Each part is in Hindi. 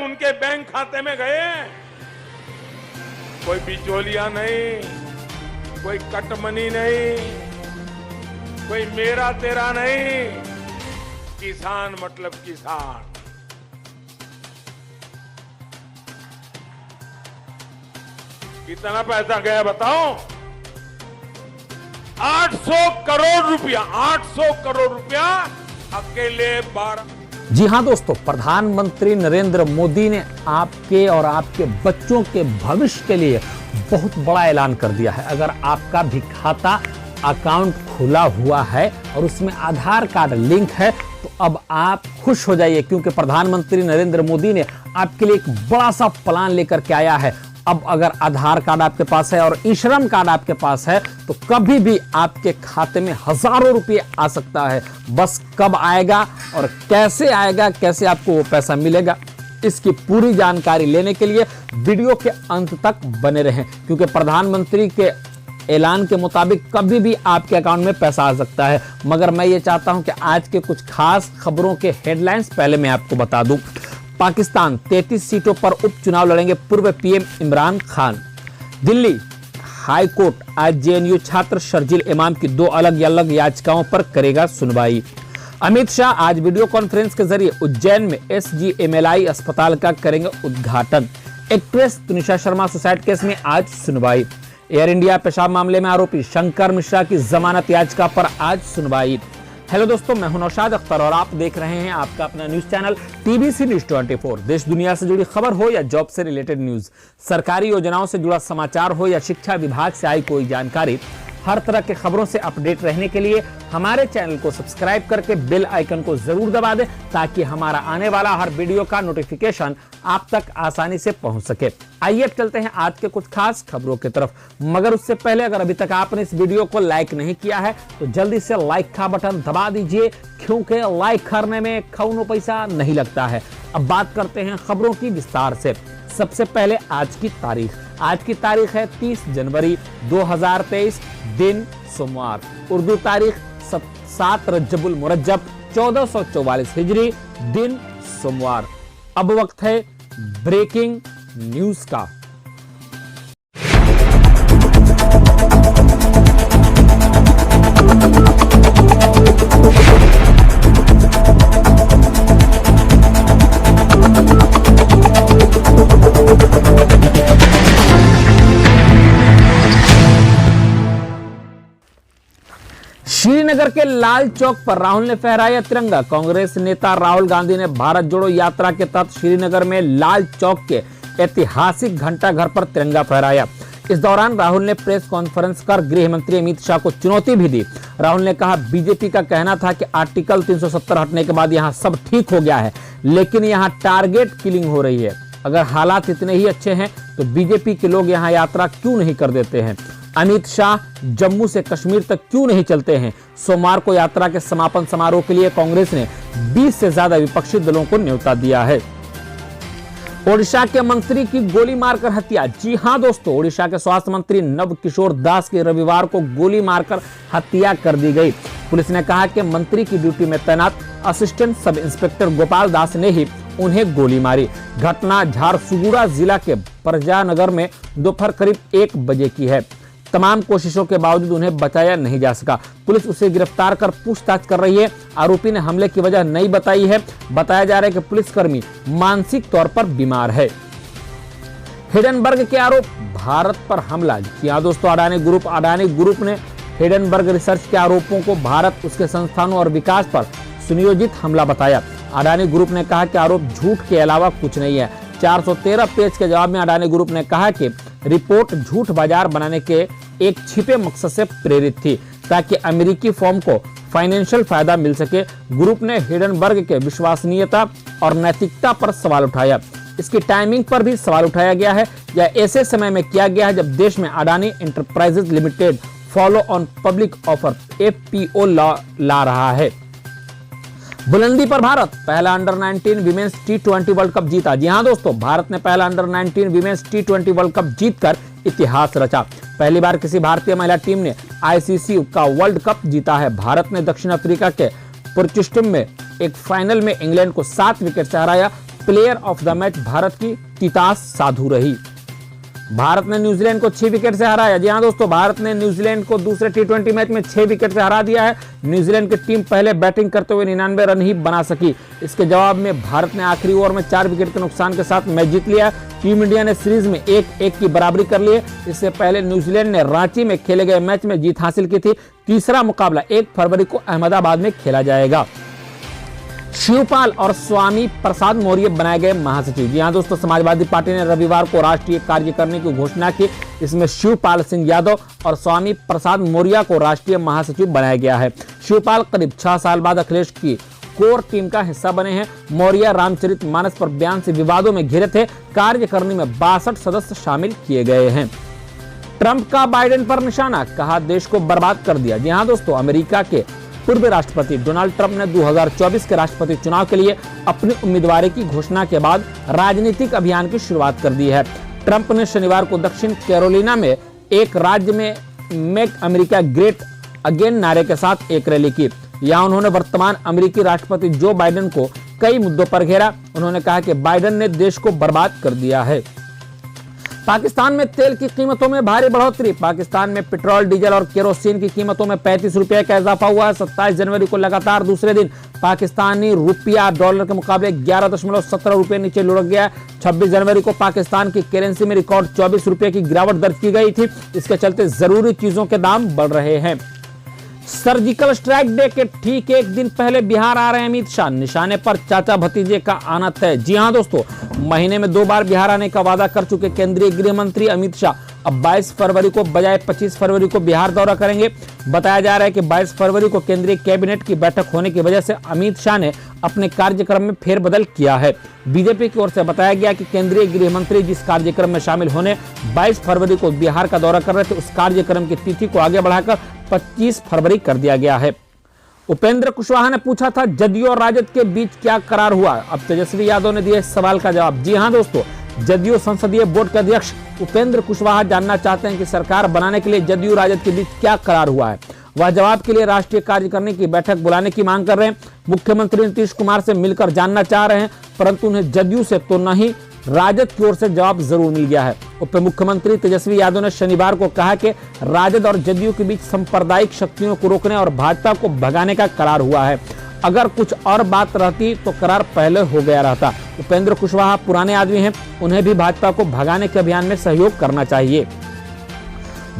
उनके बैंक खाते में गए। कोई बिचौलिया नहीं, कोई कटमनी नहीं, कोई मेरा तेरा नहीं, किसान मतलब किसान। कितना पैसा गया बताओ? 800 करोड़ रुपया, 800 करोड़ रुपया अकेले 12। जी हां दोस्तों, प्रधानमंत्री नरेंद्र मोदी ने आपके और आपके बच्चों के भविष्य के लिए बहुत बड़ा ऐलान कर दिया है। अगर आपका भी खाता अकाउंट खुला हुआ है और उसमें आधार कार्ड लिंक है तो अब आप खुश हो जाइए, क्योंकि प्रधानमंत्री नरेंद्र मोदी ने आपके लिए एक बड़ा सा प्लान लेकर के आया है। अब अगर आधार कार्ड आपके पास है और ई श्रम कार्ड आपके पास है तो कभी भी आपके खाते में हजारों रुपए आ सकता है। बस कब आएगा और कैसे आएगा, कैसे आपको वो पैसा मिलेगा, इसकी पूरी जानकारी लेने के लिए वीडियो के अंत तक बने रहें, क्योंकि प्रधानमंत्री के ऐलान के मुताबिक कभी भी आपके अकाउंट में पैसा आ सकता है। मगर मैं ये चाहता हूं कि आज के कुछ खास खबरों के हेडलाइंस पहले मैं आपको बता दूं। पाकिस्तान 33 सीटों पर उपचुनाव लड़ेंगे पूर्व PM Imran Khan. Delhi high court आज जेएनयू छात्र शर्जील इमाम की 2 अलग-अलग याचिकाओं पर करेगा सुनवाई। अमित शाह आज वीडियो कॉन्फ्रेंस के जरिए उज्जैन में SGMLI अस्पताल का करेंगे उद्घाटन। Actress Tunisha Sharma suicide case में आज सुनवाई। एयर इंडिया पेशाब मामले में आरोपी शंकर मिश्रा की जमानत याचिका पर आज सुनवाई। हेलो दोस्तों, मैं हूं नौशाद अख्तर और आप देख रहे हैं आपका अपना न्यूज चैनल TBC न्यूज 24। देश दुनिया से जुड़ी खबर हो या जॉब से रिलेटेड न्यूज, सरकारी योजनाओं से जुड़ा समाचार हो या शिक्षा विभाग से आई कोई जानकारी, हर तरह के खबरों से अपडेट रहने के लिए हमारे चैनल को सब्सक्राइब करके बेल आइकन को जरूर दबा दें, ताकि हमारा आने वाला हर वीडियो का नोटिफिकेशन आप तक आसानी से पहुंच सके। आइए अब चलते हैं आज के कुछ खास खबरों की तरफ। मगर उससे पहले अगर अभी तक आपने इस वीडियो को लाइक नहीं किया है तो जल्दी से लाइक का बटन दबा दीजिए, क्योंकि लाइक करने में कौनो पैसा नहीं लगता है। अब बात करते हैं खबरों की विस्तार से। सबसे पहले आज की तारीख। आज की तारीख है 30 जनवरी 2023, दिन सोमवार। उर्दू तारीख 7 रजबुल मुरज्जब 1444 हिजरी, दिन सोमवार। अब वक्त है ब्रेकिंग न्यूज का। श्रीनगर के लाल चौक पर राहुल ने फहराया तिरंगा। कांग्रेस नेता राहुल गांधी ने भारत जोड़ो यात्रा के तहत श्रीनगर में लाल चौक के ऐतिहासिक घंटा घर पर तिरंगा फहराया। इस दौरान राहुल ने प्रेस कॉन्फ्रेंस कर गृह मंत्री अमित शाह को चुनौती भी दी। राहुल ने कहा, बीजेपी का कहना था कि आर्टिकल 370 हटने के बाद यहां सब ठीक हो गया है, लेकिन यहां टारगेट किलिंग हो रही है। अगर हालात इतने ही अच्छे हैं तो बीजेपी के लोग यहां यात्रा क्यों नहीं कर देते हैं? अमित शाह जम्मू से कश्मीर तक क्यों नहीं चलते हैं? सोमवार को यात्रा के समापन समारोह के लिए कांग्रेस ने 20 से ज्यादा विपक्षी दलों को न्योता दिया है। ओडिशा के मंत्री की गोली मारकर हत्या। जी हां दोस्तों, ओडिशा के स्वास्थ्य मंत्री नव किशोर दास की रविवार को गोली मारकर हत्या कर दी गई। पुलिस ने कहा कि मंत्री की ड्यूटी में तैनात assistant sub inspector Gopal Das ने ही उन्हें गोली मारी। घटना झारसुगुड़ा जिला के परजानगर में दोपहर करीब 1 बजे की है। तमाम कोशिशों के बावजूद उन्हें बचाया नहीं जा सका। पुलिस उसे गिरफ्तार कर पूछताछ कर रही है। आरोपी ने हमले की वजह नहीं बताई है। बताया जा रहा है कि पुलिसकर्मी मानसिक तौर पर बीमार है। हिडनबर्ग के आरोप, भारत पर हमला। जी हां दोस्तों, अडानी ग्रुप ने हिडनबर्ग रिसर्च के आरोपों को भारत, उसके संस्थानों और विकास पर सुनियोजित हमला बताया। अडानी ग्रुप ने कहा कि आरोप झूठ के अलावा कुछ नहीं है। 413 पेज के जवाब में अडानी ग्रुप ने कहा कि रिपोर्ट झूठ बाजार बनाने के एक छिपे मकसद से प्रेरित थी, ताकि अमेरिकी फर्म को फाइनेंशियल फायदा मिल सके। ग्रुप ने हिडनबर्ग के विश्वसनीयता और नैतिकता पर सवाल उठाया। इसकी टाइमिंग पर भी सवाल उठाया गया है। यह ऐसे समय में किया गया है जब देश में Adani enterprises limited follow on public offer FPO ला रहा है। बुलंदी पर भारत, पहला under 19 women's T20 world cup जीता। जी हां दोस्तों, भारत ने पहला under 19 women's T20 world cup जीतकर इतिहास रचा। पहली बार किसी भारतीय महिला टीम ने ICC का वर्ल्ड कप जीता है। भारत ने दक्षिण अफ्रीका के पोर्चुस्टम में एक फाइनल में इंग्लैंड को 7 विकेट से हराया। Player of the match Bharat की तितास साधु रही। भारत ने न्यूजीलैंड को 6 विकेट से हराया। जी हां दोस्तों, भारत ने न्यूजीलैंड को दूसरे टी20 मैच में 6 विकेट से हरा दिया है। न्यूजीलैंड की टीम पहले बैटिंग करते हुए 99 रन ही बना सकी। इसके जवाब में भारत ने आखिरी ओवर में 4 विकेट के नुकसान के साथ मैच जीत लिया। टीम इंडिया ने सीरीज में 1-1 की बराबरी कर ली है। इससे पहले न्यूजीलैंड ने रांची में खेले गए मैच में जीत हासिल की थी। तीसरा मुकाबला 1 फरवरी को अहमदाबाद में खेला जाएगा। शिवपाल और स्वामी प्रसाद मौर्य बनाए गए महासचिव। जी हां दोस्तों, समाजवादी पार्टी ने रविवार को राष्ट्रीय कार्यकारिणी की घोषणा की। इसमें शिवपाल सिंह यादव और स्वामी प्रसाद मौर्य को राष्ट्रीय महासचिव बनाया गया है। शिवपाल करीब 6 साल बाद अखिलेश की कोर टीम का हिस्सा बने हैं। मौर्य रामचरितमानस पर बयान से विवादों में घिरे थे। कार्यकारिणी में 62 सदस्य शामिल किए गए हैं। ट्रंप का बाइडेन पर निशाना, कहा देश को बर्बाद कर दिया। जी हां दोस्तों, अमेरिका के पूर्व राष्ट्रपति डोनाल्ड ट्रंप ने 2024 के राष्ट्रपति चुनाव के लिए अपनी उम्मीदवारी की घोषणा के बाद राजनीतिक अभियान की शुरुआत कर दी है। ट्रंप ने शनिवार को दक्षिण कैरोलिना में एक राज्य में मेक अमेरिका ग्रेट अगेन नारे के साथ एक रैली की। यहां उन्होंने वर्तमान अमेरिकी राष्ट्रपति जो बाइडेन को कई मुद्दों पर घेरा। उन्होंने कहा कि बाइडेन ने देश को बर्बाद कर दिया है। पाकिस्तान में तेल की कीमतों में भारी बढ़ोतरी। पाकिस्तान में पेट्रोल, डीजल और केरोसिन की कीमतों में 35 रुपए का इजाफा हुआ है। 27 जनवरी को लगातार दूसरे दिन पाकिस्तानी रुपया डॉलर के मुकाबले 11.17 रुपए नीचे लुढ़क गया। 26 जनवरी को पाकिस्तान की करेंसी में रिकॉर्ड 24 रुपए की गिरावट दर्ज की गई थी। इसके चलते जरूरी चीजों के दाम बढ़ रहे हैं। सर्जिकल स्ट्राइक डे के ठीक एक दिन पहले बिहार आ रहे हैं अमित शाह। निशाने पर चाचा भतीजे का आना तय। जी हां दोस्तों, महीने में 2 बार बिहार आने का वादा कर चुके केंद्रीय गृह मंत्री अमित शाह अब 22 फरवरी को बजाय 25 फरवरी को बिहार दौरा करेंगे। बताया जा रहा है कि 22 फरवरी को केंद्रीय कैबिनेट की बैठक होने की वजह से अमित शाह ने अपने कार्यक्रम में फेरबदल किया है। बीजेपी की ओर से बताया गया कि केंद्रीय गृह मंत्री जिस कार्यक्रम में शामिल होने 22 फरवरी को बिहार का दौरा कर रहे थे, उस कार्यक्रम की तिथि को आगे बढ़ाकर 25 फरवरी कर दिया गया है। उपेंद्र कुशवाहा ने पूछा था जदयू और राजद के बीच क्या करार हुआ। अब तेजस्वी यादव ने दिया इस सवाल का जवाब। जी हां दोस्तों, जदयू संसदीय बोर्ड के अध्यक्ष उपेंद्र कुशवाहा जानना चाहते हैं कि सरकार बनाने के लिए जदयू राजद के बीच क्या करार हुआ है। वह जवाब के लिए राष्ट्रीय कार्यकारिणी की बैठक बुलाने की मांग कर रहे हैं। मुख्यमंत्री नीतीश कुमार से मिलकर जानना चाह रहे हैं, परंतु उन्हें जदयू से तो नहीं, राजद की ओर से जवाब जरूर मिल गया है। उप मुख्यमंत्री तेजस्वी यादव ने शनिवार को कहा कि राजद और जदयू के बीच सांप्रदायिक शक्तियों को रोकने और भाजपा को भगाने का करार हुआ है। अगर कुछ और बात रहती तो करार पहले हो गया रहता। उपेंद्र कुशवाहा पुराने आदमी हैं, उन्हें भी भाजपा को भगाने के अभियान में सहयोग करना चाहिए।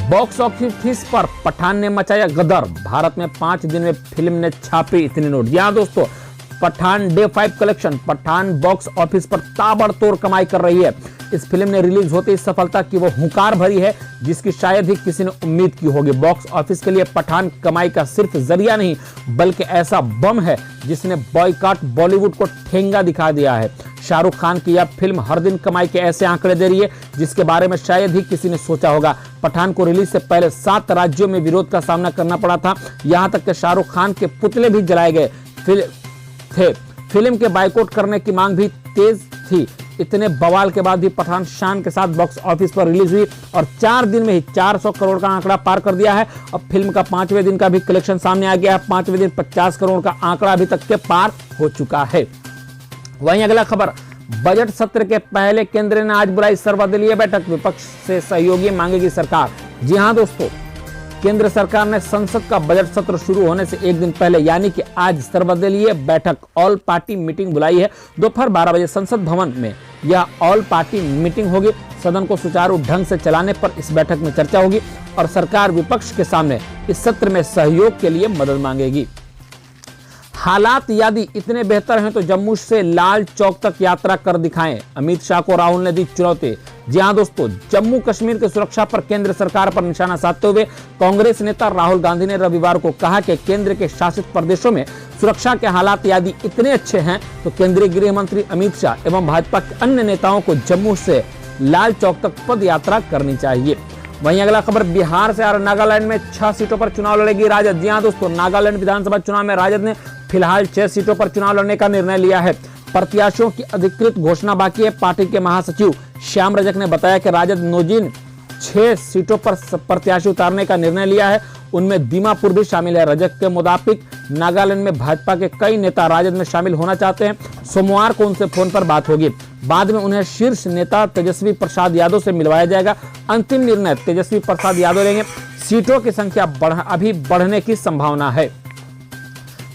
बॉक्स ऑफिस पर पठान ने मचाया गदर। भारत में 5 दिन में फिल्म ने छापे इतने नोट। यहाँ दोस्तों, Pathaan day 5 collection, Pathaan box office पर ताबड़तोड़ कमाई कर रही है। इस फिल्म ने रिलीज होते ही सफलता की वो हुंकार भरी है जिसकी शायद ही किसी ने उम्मीद की होगी। बॉक्स ऑफिस के लिए पठान कमाई का सिर्फ जरिया नहीं बल्कि ऐसा बम है जिसने बॉयकॉट बॉलीवुड को ठेंगा दिखा दिया है। शाहरुख खान की यह फिल्म हर दिन कमाई के ऐसे आंकड़े दे रही है जिसके बारे में शायद ही किसी ने सोचा होगा। पठान को रिलीज से पहले 7 राज्यों में विरोध का सामना करना पड़ा था, यहां तक कि शाहरुख खान के पुतले भी जलाए गए थे। फिल्म के बाइकआउट करने की मांग भी तेज थी। इतने बवाल के बाद भी पठान शान के साथ बॉक्स ऑफिस पर रिलीज हुई और 4 दिन में ही 400 करोड़ का आंकड़ा पार कर दिया है। अब फिल्म का 5वें दिन का भी कलेक्शन सामने आ गया है। 5वें दिन 50 करोड़ का आंकड़ा अभी तक के पार हो चुका है। वहीं अगला खबर, बजट सत्र के पहले केंद्र ने आज बुलाई सर्वदलीय बैठक, विपक्ष से सहयोगी मांगेगी सरकार। जी हां दोस्तों, केंद्र सरकार ने संसद का बजट सत्र शुरू होने से एक दिन पहले यानी कि आज सर्वदलीय बैठक ऑल पार्टी मीटिंग बुलाई है। दोपहर 12 बजे संसद भवन में यह ऑल पार्टी मीटिंग होगी। सदन को सुचारू ढंग से चलाने पर इस बैठक में चर्चा होगी और सरकार विपक्ष के सामने इस सत्र में सहयोग के लिए मदद मांगेगी। हालात यदि इतने बेहतर हैं तो जम्मू से लाल चौक तक यात्रा कर दिखाएं, अमित शाह को राहुल ने दी चुनौती। जी हां दोस्तों, जम्मू कश्मीर की सुरक्षा पर केंद्र सरकार पर निशाना साधते हुए कांग्रेस नेता राहुल गांधी ने रविवार को कहा कि केंद्र के शासित प्रदेशों में सुरक्षा के हालात यदि इतने अच्छे हैं तो केंद्रीय गृह मंत्री अमित शाह एवं भाजपा के अन्य नेताओं को जम्मू से लाल चौक तक पद यात्रा करनी चाहिए। वहीं अगला खबर, बिहार से और नागालैंड में 6 सीटों पर चुनाव लड़ेगी राजद। जी हां दोस्तों, नागालैंड विधानसभा चुनाव में राजद ने फिलहाल 6 सीटों पर चुनाव लड़ने का निर्णय लिया है। प्रत्याशियों की अधिकृत घोषणा बाकी है। पार्टी के महासचिव श्याम रजक ने बताया कि राजद नौजीन 6 सीटों पर प्रत्याशी उतारने का निर्णय लिया है। उनमें दीमापुर भी शामिल है। रजक के मुताबिक नागालैंड में भाजपा के कई नेता राजद में शामिल होना चाहते हैं। सोमवार को उनसे फोन पर बात होगी। बाद में उन्हें शीर्ष नेता तेजस्वी प्रसाद यादव से मिलवाया जाएगा। अंतिम निर्णय तेजस्वी प्रसाद यादव लेंगे। सीटों की संख्या अभी बढ़ने की संभावना है।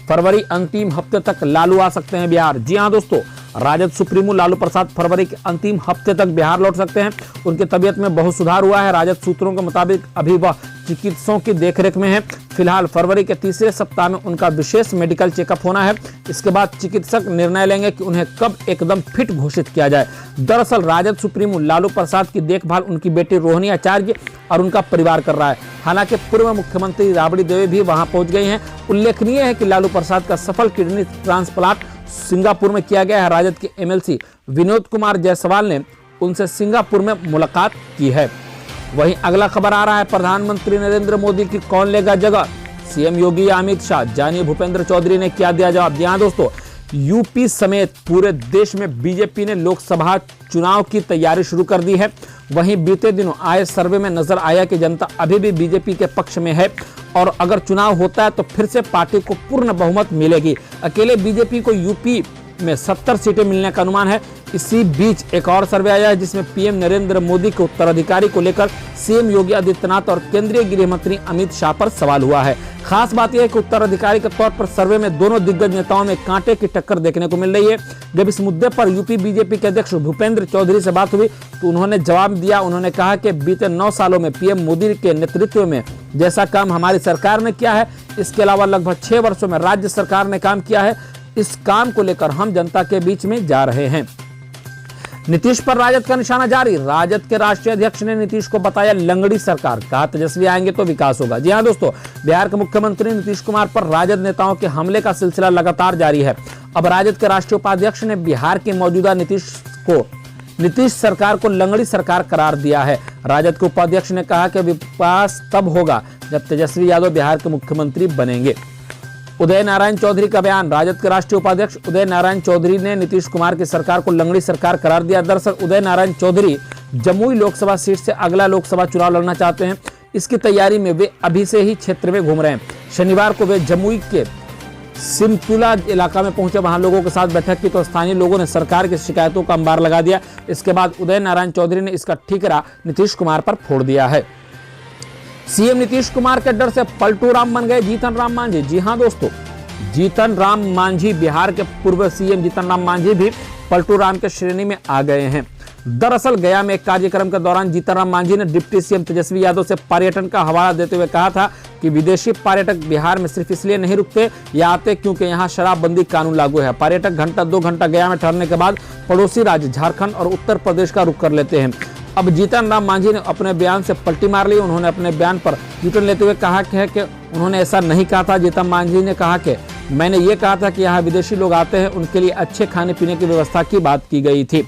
फरवरी अंतिम हफ्ते तक लालू आ सकते हैं बिहार। जी हां दोस्तों, राजद सुप्रीमो लालू प्रसाद फरवरी के अंतिम हफ्ते तक बिहार लौट सकते हैं। उनकी तबीयत में बहुत सुधार हुआ है। राजद सूत्रों के मुताबिक अभी वह चिकित्सकों की देखरेख में है। फिलहाल फरवरी के तीसरे सप्ताह में उनका विशेष मेडिकल चेकअप होना है। इसके बाद चिकित्सक निर्णय लेंगे कि उन्हें कब एकदम फिट घोषित किया जाए। दरअसल राजद सुप्रीमो लालू प्रसाद की देखभाल उनकी बेटी रोहिणी आचार्य और उनका परिवार कर रहा है। हालांकि पूर्व मुख्यमंत्री राबड़ी देवी भी वहां पहुंच गई हैं। उल्लेखनीय है कि लालू प्रसाद का सफल किडनी ट्रांसप्लांट सिंगापुर में किया गया है। राजद के एमएलसी विनोद कुमार जायसवाल ने उनसे सिंगापुर में मुलाकात की है। वहीं अगला खबर आ रहा है, प्रधानमंत्री नरेंद्र मोदी की कौन लेगा जगह, सीएम योगी या अमित शाह। जानिए भूपेंद्र चौधरी ने क्या दिया जवाब। जी हां दोस्तों, यूपी समेत पूरे देश में बीजेपी ने लोकसभा चुनाव की तैयारी शुरू कर दी है। वहीं बीते दिनों आए सर्वे में नजर आया कि जनता अभी भी बीजेपी के पक्ष में है और अगर चुनाव होता है तो फिर से पार्टी को पूर्ण बहुमत मिलेगी। अकेले बीजेपी को यूपी में 70 सीटें मिलने का अनुमान है। इसी बीच एक और सर्वे आया है जिसमें पीएम नरेंद्र मोदी के उत्तराधिकारी को लेकर सीएम योगी आदित्यनाथ और केंद्रीय गृह मंत्री अमित शाह पर सवाल हुआ है। खास बात यह है कि उत्तराधिकारी के तौर पर सर्वे में दोनों दिग्गज नेताओं में कांटे की टक्कर देखने को मिल रही है। जब इस मुद्दे पर यूपी बीजेपी के अध्यक्ष भूपेंद्र चौधरी से बात हुई तो उन्होंने जवाब दिया। उन्होंने कहा कि बीते 9 सालों में पीएम मोदी के नेतृत्व में जैसा काम हमारी सरकार ने किया है, इसके अलावा लगभग 6 वर्षों में राज्य सरकार ने काम किया है। इस काम को लेकर हम जनता के बीच में जा रहे हैं। नीतीश पर राजद का निशाना जारी। राजद के राष्ट्रीय अध्यक्ष ने नीतीश को बताया लंगड़ी सरकार, कहा तेजस्वी आएंगे तो विकास होगा। जी हां दोस्तों, बिहार के मुख्यमंत्री नीतीश कुमार पर राजद नेताओं के हमले का सिलसिला लगातार जारी है। अब राजद के राष्ट्रीय उपाध्यक्ष ने बिहार के मौजूदा नीतीश सरकार को लंगड़ी सरकार करार दिया है। राजद के उपाध्यक्ष ने कहा कि विकास तब होगा जब तेजस्वी यादव बिहार के मुख्यमंत्री बनेंगे। उदय नारायण चौधरी का बयान। राजद के राष्ट्रीय उपाध्यक्ष उदय नारायण चौधरी ने नीतीश कुमार की सरकार को लंगड़ी सरकार करार दिया। दरअसल उदय नारायण चौधरी जमुई लोकसभा सीट से अगला लोकसभा चुनाव लड़ना चाहते हैं। इसकी तैयारी में वे अभी से ही क्षेत्र में घूम रहे हैं। शनिवार को वे जमुई के सिमतुला इलाका में पहुंचे, वहां लोगों के साथ बैठक की तो स्थानीय लोगों ने सरकार की शिकायतों का अंबार लगा दिया। इसके बाद उदय नारायण चौधरी ने इसका ठीकरा नीतीश कुमार पर फोड़ दिया है। सीएम नीतीश कुमार के डर से पलटू राम बन गए जीतन राम मांझी। जी हां दोस्तों, जीतन राम मांझी, बिहार के पूर्व सीएम जीतन राम मांझी भी पलटू राम के श्रेणी में आ गए हैं। दरअसल गया में एक कार्यक्रम के दौरान जीतन राम मांझी ने डिप्टी सीएम तेजस्वी यादव से पर्यटन का हवाला देते हुए कहा था कि विदेशी पर्यटक बिहार में सिर्फ इसलिए नहीं रुकते या आते क्योंकि यहाँ शराबबंदी कानून लागू है। पर्यटक घंटा 2 घंटा गया में ठहरने के बाद पड़ोसी राज्य झारखंड और उत्तर प्रदेश का रुख कर लेते हैं। अब जीतन राम मांझी ने अपने बयान से पलटी मार ली। उन्होंने अपने बयान पर यूटर्न लेते हुए कहा कि उन्होंने ऐसा नहीं कहा था। जीतन मांझी ने कहा कि मैंने ये कहा था कि यहाँ विदेशी लोग आते हैं, उनके लिए अच्छे खाने पीने की व्यवस्था की बात की गई थी।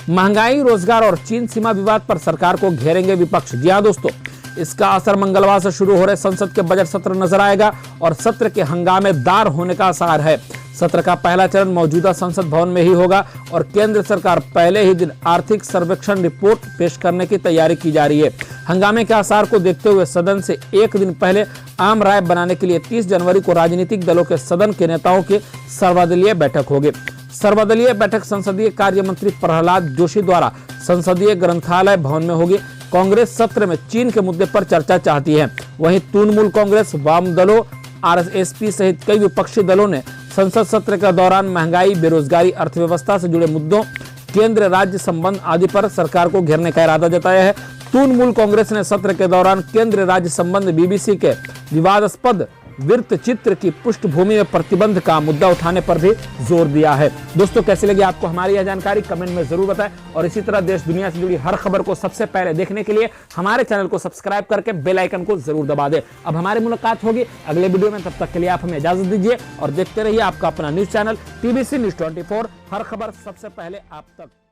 महंगाई, रोजगार और चीन सीमा विवाद पर सरकार को घेरेंगे विपक्ष। जी हां दोस्तों, इसका असर मंगलवार से शुरू हो रहे संसद के बजट सत्र नजर आएगा और सत्र के हंगामेदार होने का आसार है। सत्र का पहला चरण मौजूदा संसद भवन में ही होगा और केंद्र सरकार पहले ही दिन आर्थिक सर्वेक्षण रिपोर्ट पेश करने की तैयारी की जा रही है। हंगामे के आसार को देखते हुए सदन से एक दिन पहले आम राय बनाने के लिए 30 जनवरी को राजनीतिक दलों के सदन के नेताओं की सर्वदलीय बैठक होगी। सर्वदलीय बैठक संसदीय कार्य मंत्री प्रहलाद जोशी द्वारा संसदीय ग्रंथालय भवन में होगी। कांग्रेस सत्र में चीन के मुद्दे पर चर्चा चाहती है। वहीं तृणमूल कांग्रेस, वाम दलों, आरएसपी सहित कई विपक्षी दलों ने संसद सत्र के दौरान महंगाई, बेरोजगारी, अर्थव्यवस्था से जुड़े मुद्दों, केंद्र राज्य संबंध आदि पर सरकार को घेरने का इरादा जताया है। तृणमूल कांग्रेस ने सत्र के दौरान केंद्र राज्य संबंध बीबीसी के विवादास्पद वृत्त चित्र की पृष्ठभूमि में प्रतिबंध का मुद्दा उठाने पर भी जोर दिया है। दोस्तों, कैसी लगी आपको हमारी यह जानकारी, कमेंट में जरूर बताएं और इसी तरह देश दुनिया से जुड़ी हर खबर को सबसे पहले देखने के लिए हमारे चैनल को सब्सक्राइब करके बेल आइकन को जरूर दबा दें। अब हमारी मुलाकात होगी अगले वीडियो में, तब तक के लिए आप हमें इजाजत दीजिए और देखते रहिए आपका अपना न्यूज चैनल TBC News 24, हर खबर सबसे पहले आप तक।